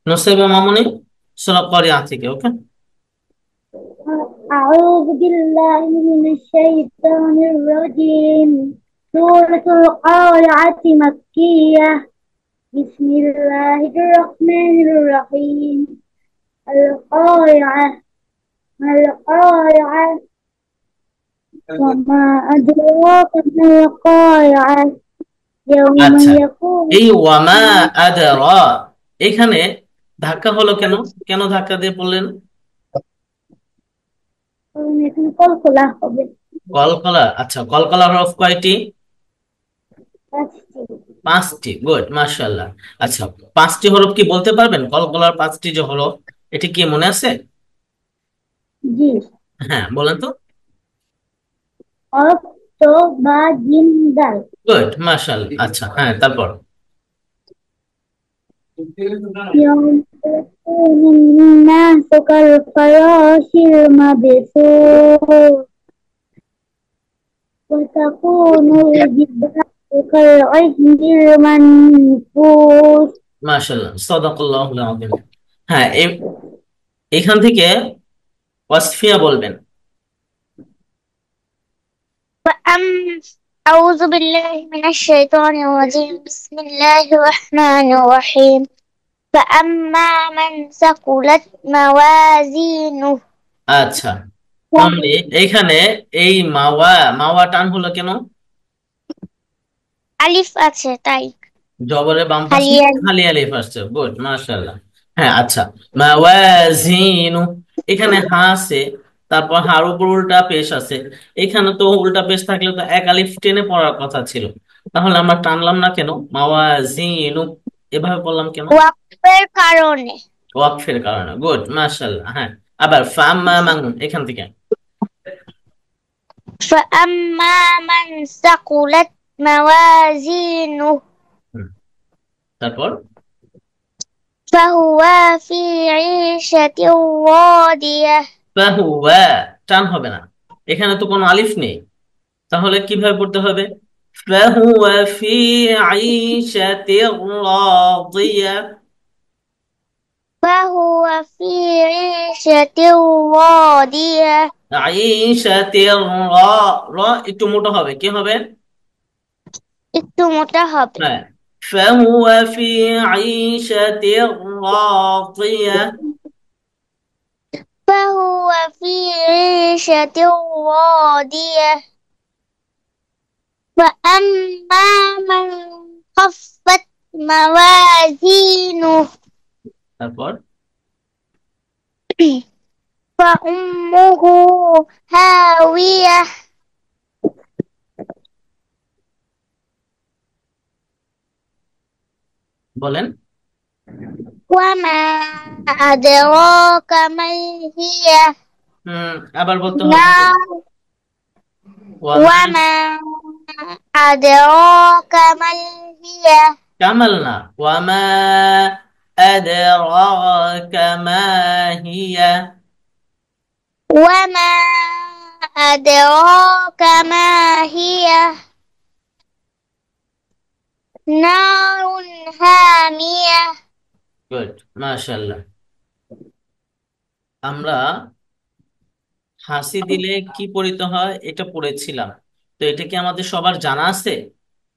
নুসাইবা মামুনি সূরা ক্বারিআ থেকে। ওকে। أعوذ بالله من الشيطان الرجيم. سورة القارعة مكية. بسم الله الرحمن الرحيم. القارعة ما القارعة وما أدراك ما القارعة يوم আচ্ছা, يكون এই ওয়ামা আদরা, এখানে ধাক্কা হলো কেন? কেন ধাক্কা দিয়ে পড়লেন? এখানে কলকলা হবে। কলকলা। আচ্ছা, কলকলা হরফ কয়টি? পাঁচটি। পাঁচটি। গুড, মাশাআল্লাহ। আচ্ছা, পাঁচটি হরফ কি বলতে পারবেন? কলকলার পাঁচটি যে হরফ, এটি কি মনে আছে? জি। হ্যাঁ, বলেন তো। অফ, তো, বা, জিম, দাল। গুড, মাশাআল্লাহ। আচ্ছা, হ্যাঁ, তারপর। يوم يكون الناس كالفراش المبثوث وتكون الجبال كالعهن المنفوش. মাশাআল্লাহ, সাদাকাল্লাহুল আযীম। হ্যাঁ, এখান থেকে ওয়াসফিয়া বলবেন। فأم أعوذ بالله من الشيطان الرجيم. بسم الله الرحمن الرحيم. فأما من ثقلت موازينه. আচ্ছা, তাহলে এইখানে এই মাওয়া, মাওয়া টান হলো কেন? আলিফ আছে তাই। জবরের বাম পাশে হালিয়া। খালি আলিফ আসছে। গুড, মাশাআল্লাহ। হ্যাঁ, আচ্ছা। মাওয়াজিনু, এখানে হা আছে, তারপর হার উপর উল্টা পেশ আছে। এখানে তো উল্টা পেশ থাকলে তো এক আলিফ টেনে পড়ার কথা ছিল, তাহলে আমরা টানলাম না কেন? মাওয়াজিনু এভাবে বললাম কেন? ওয়াকফের কারণে। ওয়াকফের কারণে। গুড, মাশাআল্লাহ। হ্যাঁ, আবার ফাম্মা মান, এখান থেকে। فأما من ثقلت موازينه হুম, তারপর فهو في عيشة راضية. ফাহুয়া, টান হবে না, এখানে তো কোনো আলিফ নেই, তাহলে কিভাবে পড়তে হবে? ফাহুয়া ফি আইশাতির রাদিয়া। فهو في عيشة راضية. আইশাতির র একটু মোটা হবে, কি হবে? একটু মোটা হবে। হ্যাঁ, ফাহুয়া ফি আইশাতির রাদিয়া। فهو في عيشة راضية. فأما من خفت موازينه তারপর فأمه هاوية. বলেন। وما أدراك ما هي. হুম, আবার বলতে হবে। نار. ওয়ামা, وما أدراك ما هي. কামাল না, ওয়ামা আদরাকা মা হিয়া। وما أدراك ما هي. نار حامية. গুড, মাশাআল্লাহ। আমরা হাসি দিলে কি পড়িতে হয় এটা পড়েছিলাম, তো এটা কি আমাদের সবার জানা আছে?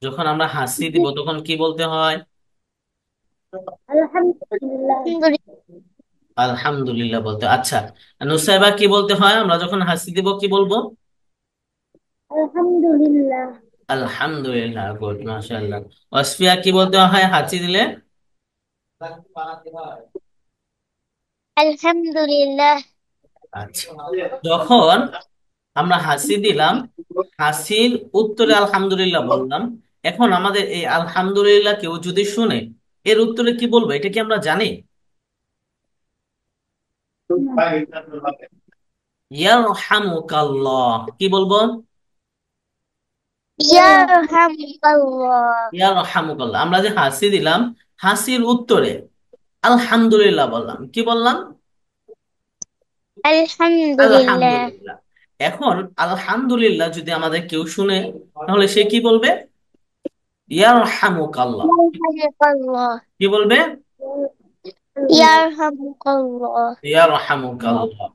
যখন আমরা হাসি দিব তখন কি বলতে হয়? الحمد لله. আলহামদুলিল্লাহ বলতে। আচ্ছা, নুসাইবা কি বলতে হয় আমরা যখন হাসি দিব, কি বলবো? الحمد لله. আলহামদুলিল্লাহ। গুড, মাশাআল্লাহ। ওয়াসফিয়া কি বলতে হয় হাসি দিলে? الحمد لله. আচ্ছা, যখন আমরা হাসি দিলাম, হাসির উত্তরে আলহামদুলিল্লাহ বললাম। এখন আমাদের এই আলহামদুলিল্লাহ কেউ যদি শুনে, এর উত্তরে কি বলবো এটা কি আমরা জানি? ইয়ারহামুকাল্লাহ, কি বলবো? يرحمك الله. ইয়ারহামুকাল্লাহ। আমরা যে হাসি দিলাম, হাসির উত্তরে আলহামদুলিল্লাহ বললাম, কি বললাম? الحمد لله. আলহামদুলিল্লাহ। এখন আলহামদুলিল্লাহ যদি আমাদের কেউ শুনে, তাহলে সে কি বলবে? ইয়ারহামুকাল্লাহ। يرحمك الله. কি বলবে? يرحمك الله. ইয়ারহামুকাল্লাহ।